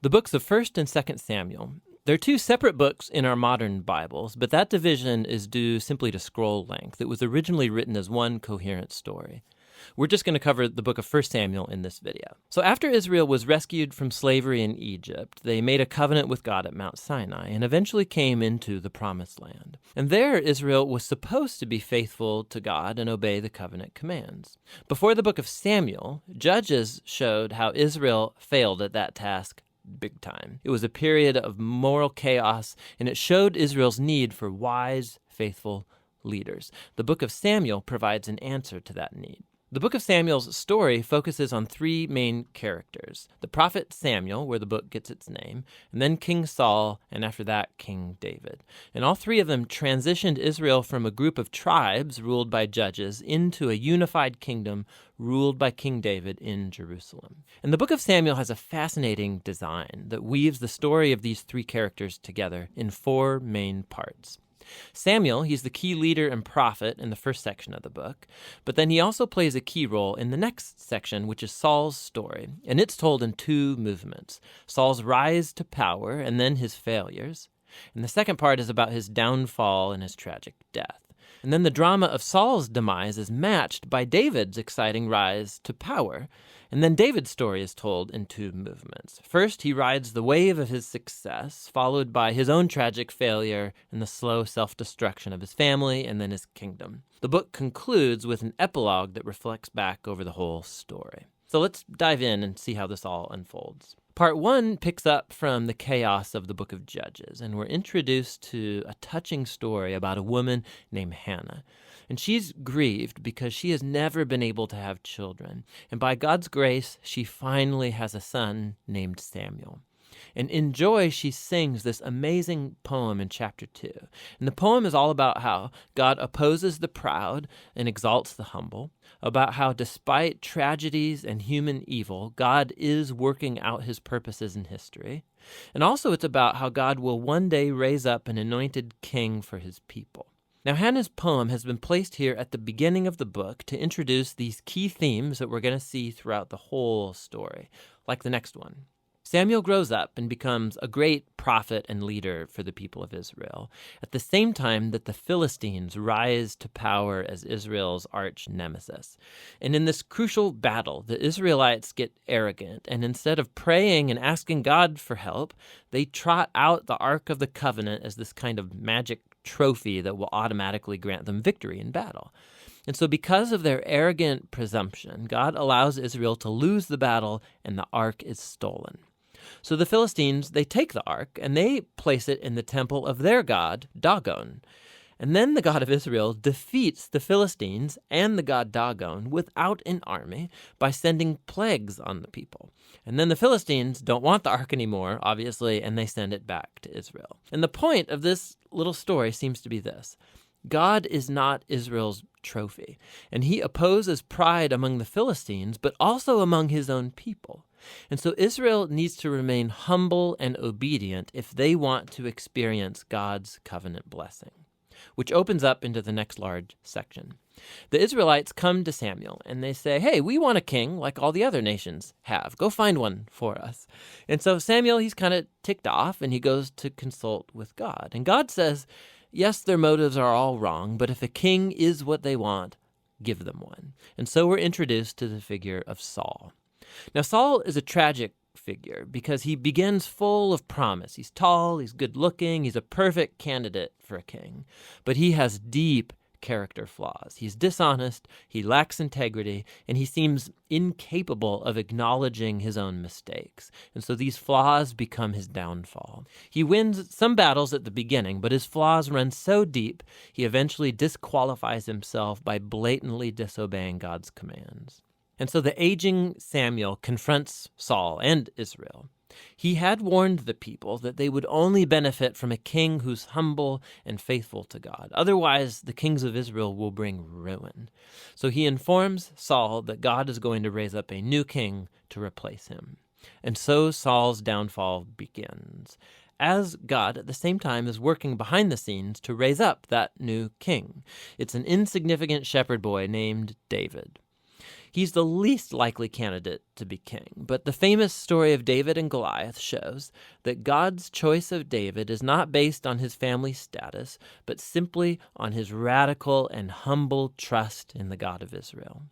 The books of 1st and 2nd Samuel. They're two separate books in our modern Bibles, but that division is due simply to scroll length. It was originally written as one coherent story. We're just going to cover the book of 1 Samuel in this video. So after Israel was rescued from slavery in Egypt, they made a covenant with God at Mount Sinai and eventually came into the Promised Land. And there, Israel was supposed to be faithful to God and obey the covenant commands. Before the book of Samuel, Judges showed how Israel failed at that task big time. It was a period of moral chaos, and it showed Israel's need for wise, faithful leaders. The book of Samuel provides an answer to that need. The book of Samuel's story focuses on three main characters: the prophet Samuel, where the book gets its name, and then King Saul, and after that, King David. And all three of them transitioned Israel from a group of tribes ruled by judges into a unified kingdom ruled by King David in Jerusalem. And the book of Samuel has a fascinating design that weaves the story of these three characters together in four main parts. Samuel, he's the key leader and prophet in the first section of the book, but then he also plays a key role in the next section, which is Saul's story, and it's told in two movements: Saul's rise to power and then his failures. And the second part is about his downfall and his tragic death. And then the drama of Saul's demise is matched by David's exciting rise to power. And then David's story is told in two movements. First, he rides the wave of his success, followed by his own tragic failure and the slow self-destruction of his family and then his kingdom. The book concludes with an epilogue that reflects back over the whole story. So let's dive in and see how this all unfolds. Part 1 picks up from the chaos of the book of Judges, and we're introduced to a touching story about a woman named Hannah. And she's grieved because she has never been able to have children. And by God's grace, she finally has a son named Samuel. And in joy, she sings this amazing poem in chapter 2. And the poem is all about how God opposes the proud and exalts the humble, about how despite tragedies and human evil, God is working out his purposes in history. And also it's about how God will one day raise up an anointed king for his people. Now, Hannah's poem has been placed here at the beginning of the book to introduce these key themes that we're going to see throughout the whole story, like the next one. Samuel grows up and becomes a great prophet and leader for the people of Israel, at the same time that the Philistines rise to power as Israel's arch nemesis. And in this crucial battle, the Israelites get arrogant, and instead of praying and asking God for help, they trot out the Ark of the Covenant as this kind of magic trophy that will automatically grant them victory in battle. And so because of their arrogant presumption, God allows Israel to lose the battle, and the Ark is stolen. So the Philistines, they take the ark and they place it in the temple of their god, Dagon. And then the God of Israel defeats the Philistines and the god Dagon without an army by sending plagues on the people. And then the Philistines don't want the ark anymore, obviously, and they send it back to Israel. And the point of this little story seems to be this: God is not Israel's trophy, and he opposes pride among the Philistines, but also among his own people. And so Israel needs to remain humble and obedient if they want to experience God's covenant blessing, which opens up into the next large section. The Israelites come to Samuel and they say, "Hey, we want a king like all the other nations have. Go find one for us." And so Samuel, he's kind of ticked off and he goes to consult with God. And God says, yes, their motives are all wrong, but if a king is what they want, give them one. And so we're introduced to the figure of Saul. Now, Saul is a tragic figure because he begins full of promise. He's tall, he's good-looking, he's a perfect candidate for a king. But he has deep character flaws. He's dishonest, he lacks integrity, and he seems incapable of acknowledging his own mistakes. And so these flaws become his downfall. He wins some battles at the beginning, but his flaws run so deep, he eventually disqualifies himself by blatantly disobeying God's commands. And so the aging Samuel confronts Saul and Israel. He had warned the people that they would only benefit from a king who's humble and faithful to God. Otherwise, the kings of Israel will bring ruin. So he informs Saul that God is going to raise up a new king to replace him. And so Saul's downfall begins, as God at the same time is working behind the scenes to raise up that new king. It's an insignificant shepherd boy named David. He's the least likely candidate to be king, but the famous story of David and Goliath shows that God's choice of David is not based on his family status, but simply on his radical and humble trust in the God of Israel.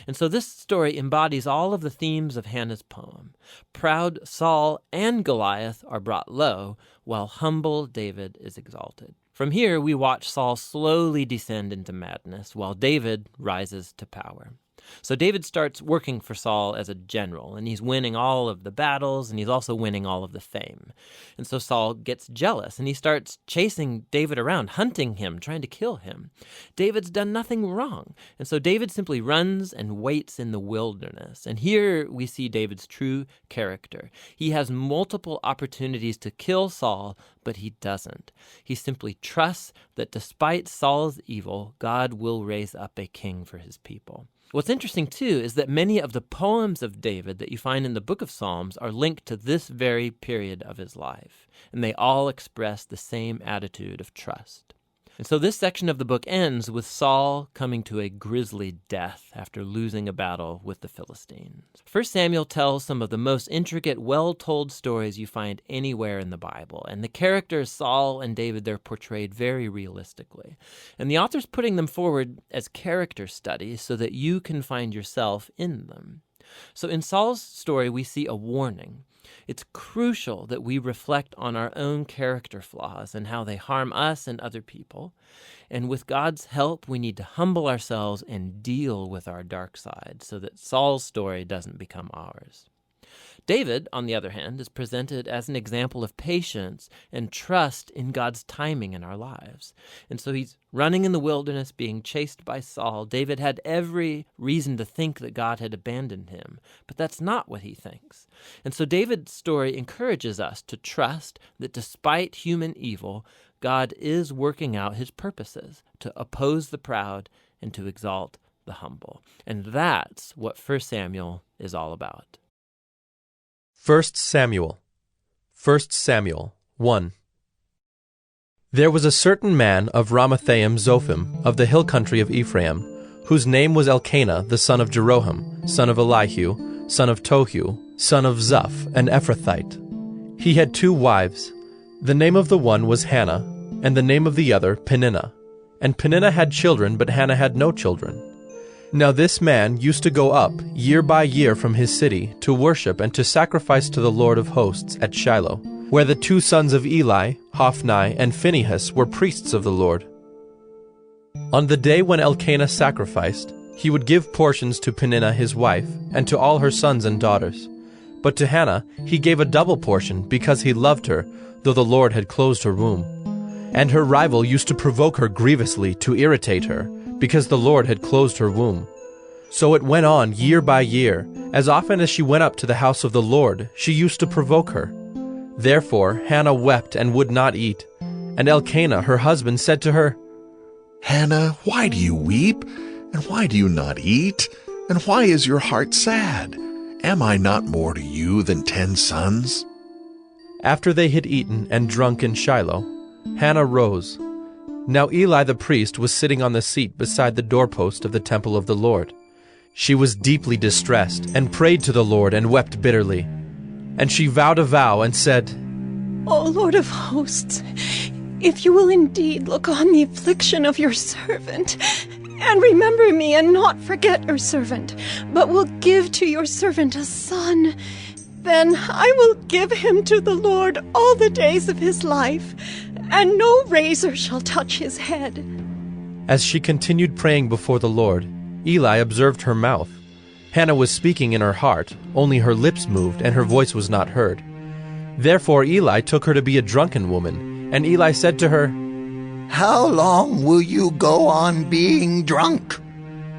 And so this story embodies all of the themes of Hannah's poem. Proud Saul and Goliath are brought low, while humble David is exalted. From here, we watch Saul slowly descend into madness, while David rises to power. So David starts working for Saul as a general, and he's winning all of the battles, and he's also winning all of the fame. And so Saul gets jealous, and he starts chasing David around, hunting him, trying to kill him. David's done nothing wrong, and so David simply runs and waits in the wilderness. And here we see David's true character. He has multiple opportunities to kill Saul, but he doesn't. He simply trusts that despite Saul's evil, God will raise up a king for his people. What's interesting, too, is that many of the poems of David that you find in the book of Psalms are linked to this very period of his life, and they all express the same attitude of trust. And so this section of the book ends with Saul coming to a grisly death after losing a battle with the Philistines. 1 Samuel tells some of the most intricate, well-told stories you find anywhere in the Bible, and the characters Saul and David, they're portrayed very realistically. And the author's putting them forward as character studies so that you can find yourself in them. So in Saul's story, we see a warning. It's crucial that we reflect on our own character flaws and how they harm us and other people. And with God's help, we need to humble ourselves and deal with our dark side so that Saul's story doesn't become ours. David, on the other hand, is presented as an example of patience and trust in God's timing in our lives. And so he's running in the wilderness, being chased by Saul. David had every reason to think that God had abandoned him, but that's not what he thinks. And so David's story encourages us to trust that despite human evil, God is working out his purposes to oppose the proud and to exalt the humble. And that's what 1 Samuel is all about. 1 Samuel 1. There was a certain man of Ramathaim Zophim, of the hill country of Ephraim, whose name was Elkanah the son of Jeroham, son of Elihu, son of Tohu, son of Zuph, an Ephrathite. He had 2 wives. The name of the one was Hannah, and the name of the other Peninnah. And Peninnah had children, but Hannah had no children. Now this man used to go up year by year from his city to worship and to sacrifice to the Lord of hosts at Shiloh, where the 2 sons of Eli, Hophni and Phinehas, were priests of the Lord. On the day when Elkanah sacrificed, he would give portions to Peninnah his wife, and to all her sons and daughters. But to Hannah he gave a double portion, because he loved her, though the Lord had closed her womb. And her rival used to provoke her grievously to irritate her, because the Lord had closed her womb. So it went on year by year. As often as she went up to the house of the Lord, she used to provoke her. Therefore Hannah wept and would not eat. And Elkanah, her husband, said to her, Hannah, why do you weep? And why do you not eat? And why is your heart sad? Am I not more to you than 10 sons? After they had eaten and drunk in Shiloh, Hannah rose. Now Eli the priest was sitting on the seat beside the doorpost of the temple of the Lord. She was deeply distressed, and prayed to the Lord, and wept bitterly. And she vowed a vow, and said, O Lord of hosts, if you will indeed look on the affliction of your servant, and remember me, and not forget your servant, but will give to your servant a son, then I will give him to the Lord all the days of his life, and no razor shall touch his head. As she continued praying before the Lord, Eli observed her mouth. Hannah was speaking in her heart, only her lips moved, and her voice was not heard. Therefore Eli took her to be a drunken woman, and Eli said to her, How long will you go on being drunk?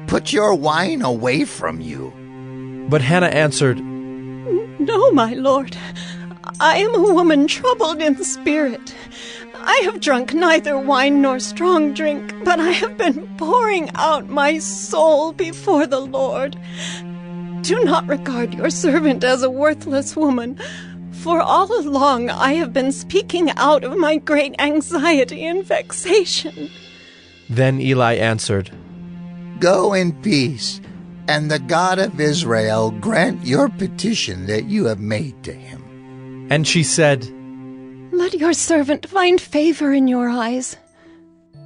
Put your wine away from you. But Hannah answered, No, my lord, I am a woman troubled in spirit. I have drunk neither wine nor strong drink, but I have been pouring out my soul before the Lord. Do not regard your servant as a worthless woman, for all along I have been speaking out of my great anxiety and vexation. Then Eli answered, Go in peace. and the God of Israel grant your petition that you have made to him." And she said, "Let your servant find favor in your eyes."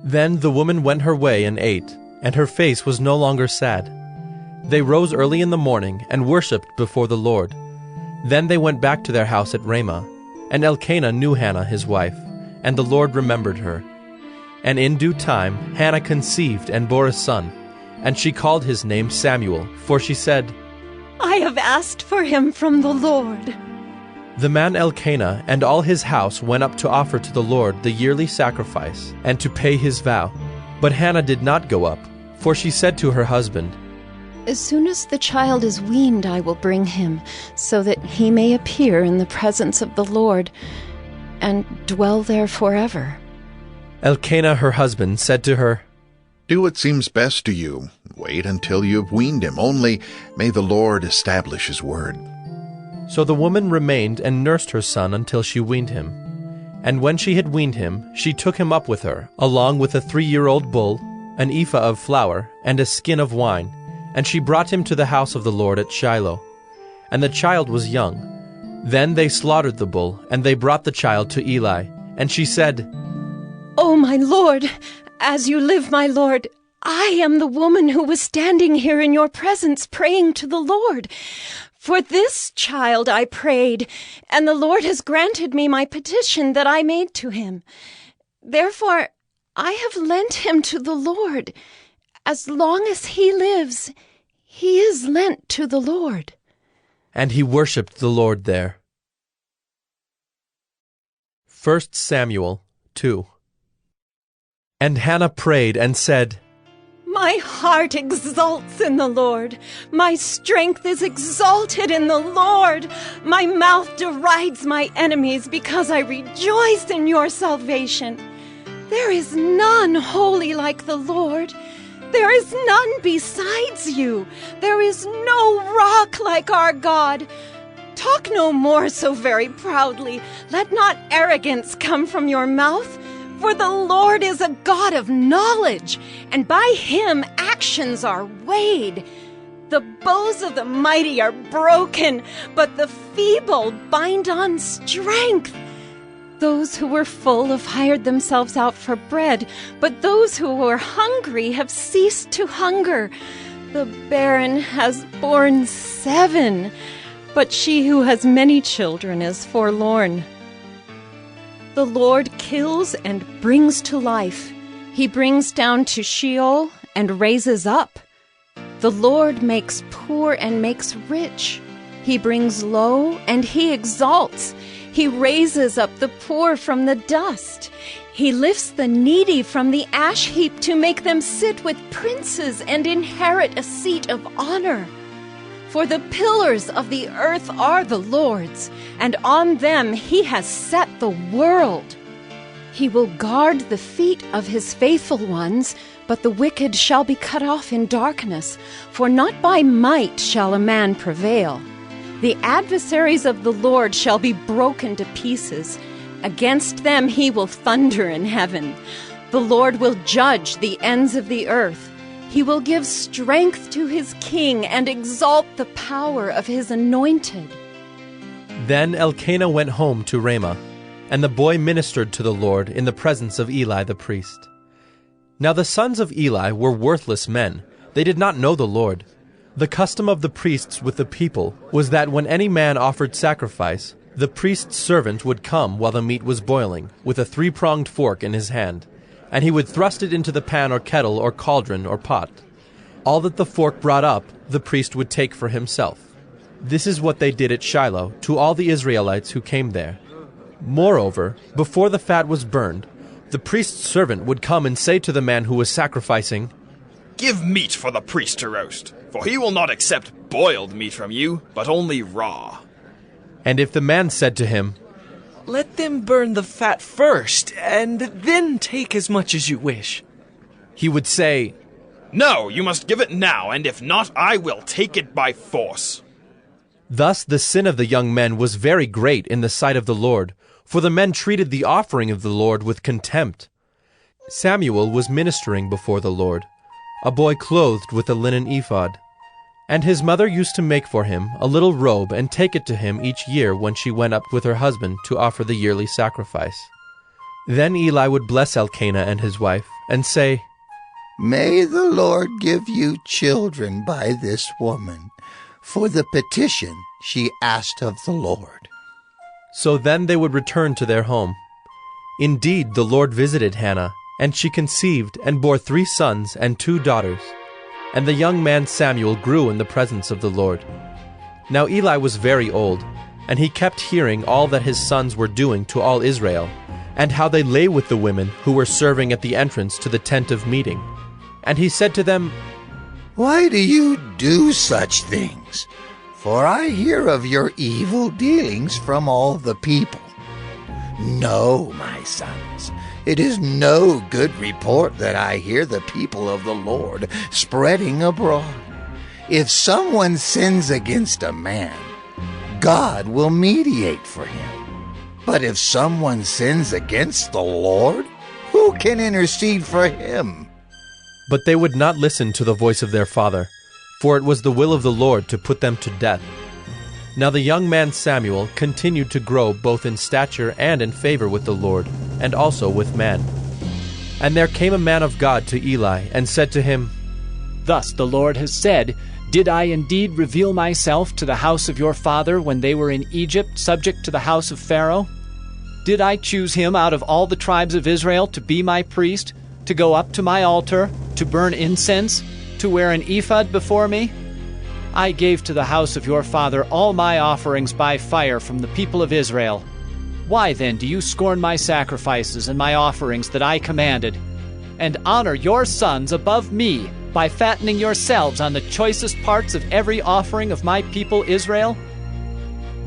Then the woman went her way and ate, and her face was no longer sad. They rose early in the morning and worshipped before the Lord. Then they went back to their house at Ramah, and Elkanah knew Hannah his wife, and the Lord remembered her. And in due time Hannah conceived and bore a son, and she called his name Samuel, for she said, "I have asked for him from the Lord." The man Elkanah and all his house went up to offer to the Lord the yearly sacrifice, and to pay his vow. But Hannah did not go up, for she said to her husband, "As soon as the child is weaned, I will bring him, so that he may appear in the presence of the Lord, and dwell there forever." Elkanah her husband said to her, "Do what seems best to you. Wait until you have weaned him. Only may the Lord establish his word." So the woman remained and nursed her son until she weaned him. And when she had weaned him, she took him up with her, along with a 3-year-old bull, an ephah of flour, and a skin of wine, and she brought him to the house of the Lord at Shiloh. And the child was young. Then they slaughtered the bull, and they brought the child to Eli. And she said, "Oh, my Lord, as you live, my Lord, I am the woman who was standing here in your presence praying to the Lord. For this child I prayed, and the Lord has granted me my petition that I made to him. Therefore I have lent him to the Lord. As long as he lives, he is lent to the Lord." and he worshipped the Lord there. 1 Samuel 2. And Hannah prayed and said, "My heart exults in the Lord. My strength is exalted in the Lord. My mouth derides my enemies because I rejoice in your salvation. There is none holy like the Lord. There is none besides you. There is no rock like our God. Talk no more so very proudly. Let not arrogance come from your mouth. For the Lord is a God of knowledge, and by him actions are weighed. The bows of the mighty are broken, but the feeble bind on strength. Those who were full have hired themselves out for bread, but those who were hungry have ceased to hunger. The barren has borne 7, but she who has many children is forlorn. The Lord kills and brings to life. He brings down to Sheol and raises up. The Lord makes poor and makes rich. He brings low and he exalts. He raises up the poor from the dust. He lifts the needy from the ash heap to make them sit with princes and inherit a seat of honor. For the pillars of the earth are the Lord's, and on them he has set the world. He will guard the feet of his faithful ones, but the wicked shall be cut off in darkness, for not by might shall a man prevail. The adversaries of the Lord shall be broken to pieces. Against them he will thunder in heaven. The Lord will judge the ends of the earth. He will give strength to his king and exalt the power of his anointed. Then Elkanah went home to Ramah, and the boy ministered to the Lord in the presence of Eli the priest. Now the sons of Eli were worthless men. They did not know the Lord. The custom of the priests with the people was that when any man offered sacrifice, the priest's servant would come while the meat was boiling, with a 3-pronged fork in his hand, and he would thrust it into the pan or kettle or cauldron or pot. All that the fork brought up, the priest would take for himself. This is what they did at Shiloh to all the Israelites who came there. Moreover, before the fat was burned, the priest's servant would come and say to the man who was sacrificing, "Give meat for the priest to roast, for he will not accept boiled meat from you, but only raw." And if the man said to him, "Let them burn the fat first, and then take as much as you wish," he would say, "No, you must give it now, and if not, I will take it by force." Thus the sin of the young men was very great in the sight of the Lord, for the men treated the offering of the Lord with contempt. Samuel was ministering before the Lord, a boy clothed with a linen ephod. And his mother used to make for him a little robe and take it to him each year when she went up with her husband to offer the yearly sacrifice. Then Eli would bless Elkanah and his wife and say, May the Lord give you children by this woman, for the petition she asked of the Lord. So then they would return to their home. Indeed, the Lord visited Hannah, and she conceived and bore 3 sons and 2 daughters. And the young man Samuel grew in the presence of the Lord. Now Eli was very old, and he kept hearing all that his sons were doing to all Israel, and how they lay with the women who were serving at the entrance to the tent of meeting. And he said to them, Why do you do such things? For I hear of your evil dealings from all the people. No, my sons, it is no good report that I hear the people of the Lord spreading abroad. If someone sins against a man, God will mediate for him. But if someone sins against the Lord, who can intercede for him? But they would not listen to the voice of their father, for it was the will of the Lord to put them to death. Now the young man Samuel continued to grow both in stature and in favor with the Lord, and also with man. And there came a man of God to Eli, and said to him, Thus the Lord has said, Did I indeed reveal myself to the house of your father when they were in Egypt, subject to the house of Pharaoh? Did I choose him out of all the tribes of Israel to be my priest, to go up to my altar, to burn incense, to wear an ephod before me? I gave to the house of your father all my offerings by fire from the people of Israel. Why then do you scorn my sacrifices and my offerings that I commanded, and honor your sons above me by fattening yourselves on the choicest parts of every offering of my people Israel?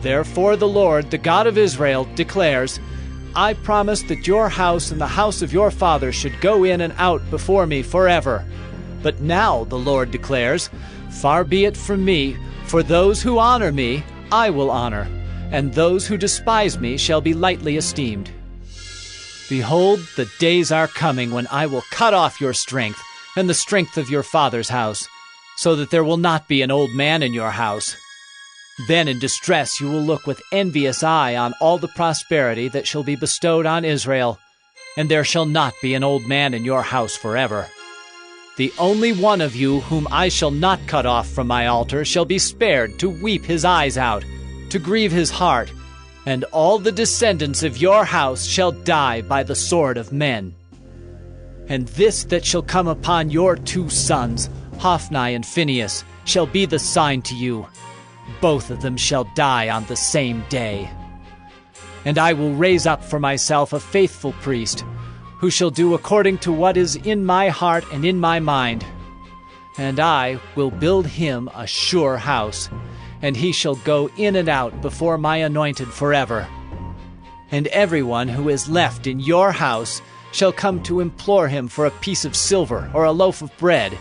Therefore the Lord, the God of Israel, declares, I promised that your house and the house of your father should go in and out before me forever. But now, the Lord declares, Far be it from me, for those who honor me I will honor, and those who despise me shall be lightly esteemed. Behold, the days are coming when I will cut off your strength and the strength of your father's house, so that there will not be an old man in your house. Then in distress you will look with envious eye on all the prosperity that shall be bestowed on Israel, and there shall not be an old man in your house forever. The only one of you whom I shall not cut off from my altar shall be spared to weep his eyes out, to grieve his heart, and all the descendants of your house shall die by the sword of men. And this that shall come upon your 2 sons, Hophni and Phinehas, shall be the sign to you. Both of them shall die on the same day. And I will raise up for myself a faithful priest, who shall do according to what is in my heart and in my mind. And I will build him a sure house, and he shall go in and out before my anointed forever. And everyone who is left in your house shall come to implore him for a piece of silver or a loaf of bread,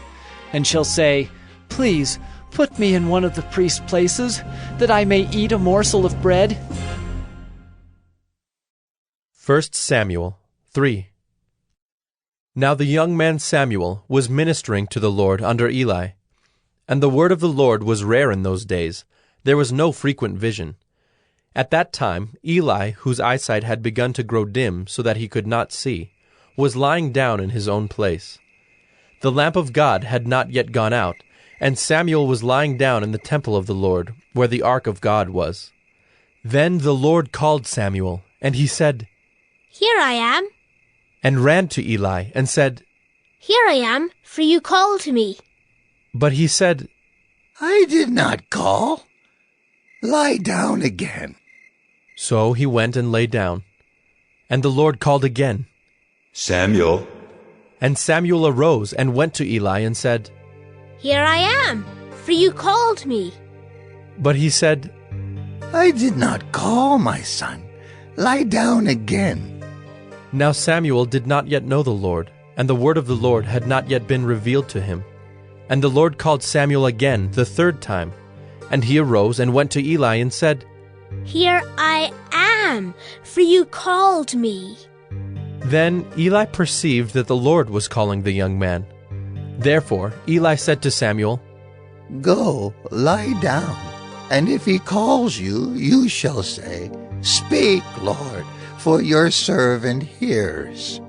and shall say, Please, put me in one of the priest's places, that I may eat a morsel of bread. 1 Samuel 3. Now the young man Samuel was ministering to the Lord under Eli. And the word of the Lord was rare in those days. There was no frequent vision. At that time Eli, whose eyesight had begun to grow dim so that he could not see, was lying down in his own place. The lamp of God had not yet gone out, and Samuel was lying down in the temple of the Lord, where the ark of God was. Then the Lord called Samuel, and he said, Here I am. And ran to Eli, and said, Here I am, for you called me. But he said, I did not call. Lie down again. So he went and lay down. And the Lord called again, Samuel. And Samuel arose and went to Eli and said, Here I am, for you called me. But he said, I did not call, my son. Lie down again. Now Samuel did not yet know the Lord, and the word of the Lord had not yet been revealed to him. And the Lord called Samuel again the 3rd time. And he arose and went to Eli and said, Here I am, for you called me. Then Eli perceived that the Lord was calling the young man. Therefore Eli said to Samuel, Go, lie down, and if he calls you, you shall say, Speak, Lord, for your servant hears.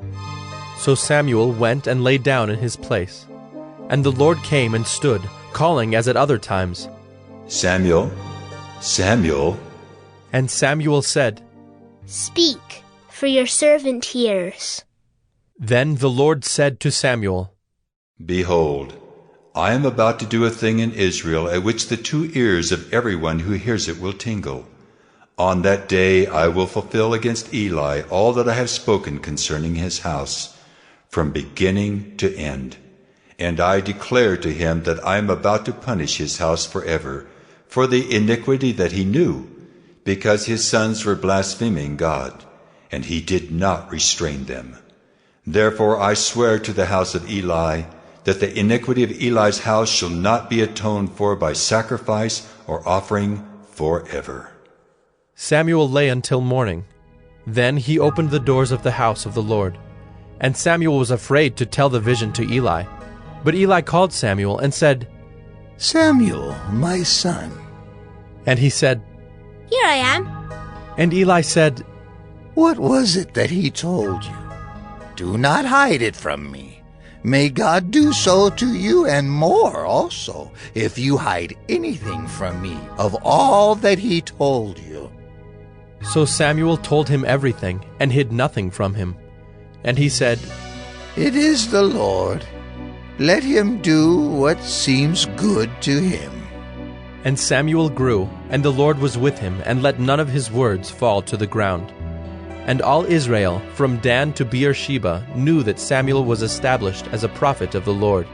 So Samuel went and lay down in his place. And the Lord came and stood, calling as at other times, Samuel, Samuel. And Samuel said, Speak, for your servant hears. Then the Lord said to Samuel, Behold, I am about to do a thing in Israel at which the 2 ears of everyone who hears it will tingle. On that day I will fulfill against Eli all that I have spoken concerning his house, from beginning to end. And I declare to him that I am about to punish his house forever, for the iniquity that he knew, because his sons were blaspheming God, and he did not restrain them. Therefore I swear to the house of Eli, that the iniquity of Eli's house shall not be atoned for by sacrifice or offering forever. Samuel lay until morning. Then he opened the doors of the house of the Lord. And Samuel was afraid to tell the vision to Eli. But Eli called Samuel and said, Samuel, my son. And he said, Here I am. And Eli said, What was it that he told you? Do not hide it from me. May God do so to you and more also, if you hide anything from me of all that he told you. So Samuel told him everything, and hid nothing from him. And he said, It is the Lord. Let him do what seems good to him. And Samuel grew, and the Lord was with him, and let none of his words fall to the ground. And all Israel, from Dan to Beersheba, knew that Samuel was established as a prophet of the Lord.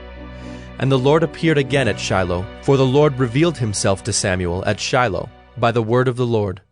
And the Lord appeared again at Shiloh, for the Lord revealed himself to Samuel at Shiloh by the word of the Lord.